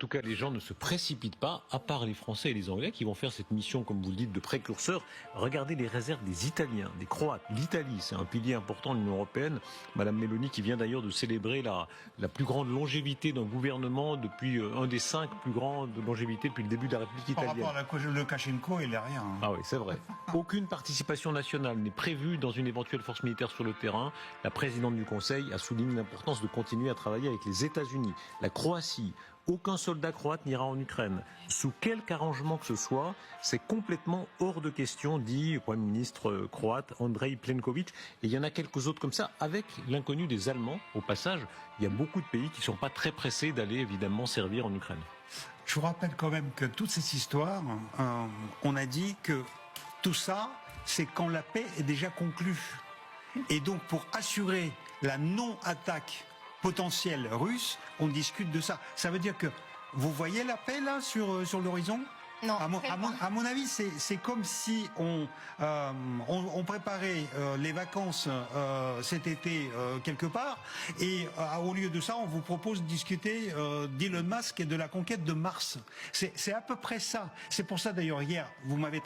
En tout cas, les gens ne se précipitent pas, à part les Français et les Anglais qui vont faire cette mission, comme vous le dites, de précurseur. Regardez les réserves des Italiens, des Croates. L'Italie, c'est un pilier important de l'Union européenne. Madame Meloni, qui vient d'ailleurs de célébrer la plus grande longévité d'un gouvernement depuis un des 5 plus grandes longévités depuis le début de la République italienne. Par rapport à Lukashenko, il n'est rien. Ah oui, c'est vrai. Aucune participation nationale n'est prévue dans une éventuelle force militaire sur le terrain. La présidente du Conseil a souligné l'importance de continuer à travailler avec les États-Unis, la Croatie. Aucun soldat croate n'ira en Ukraine. Sous quelque arrangement que ce soit, c'est complètement hors de question, dit le Premier ministre croate Andrej Plenković. Et il y en a quelques autres comme ça, avec l'inconnu des Allemands. Au passage, il y a beaucoup de pays qui ne sont pas très pressés d'aller évidemment servir en Ukraine. Je vous rappelle quand même que toute cette histoire, on a dit que tout ça, c'est quand la paix est déjà conclue. Et donc pour assurer la non-attaque potentielle russe, on discute de ça. Ça veut dire que vous voyez la paix là sur l'horizon ? Non. À mon avis, c'est comme si on préparait les vacances cet été quelque part, et au lieu de ça, on vous propose de discuter d'Elon Musk et de la conquête de Mars. C'est à peu près ça. C'est pour ça d'ailleurs hier, vous m'avez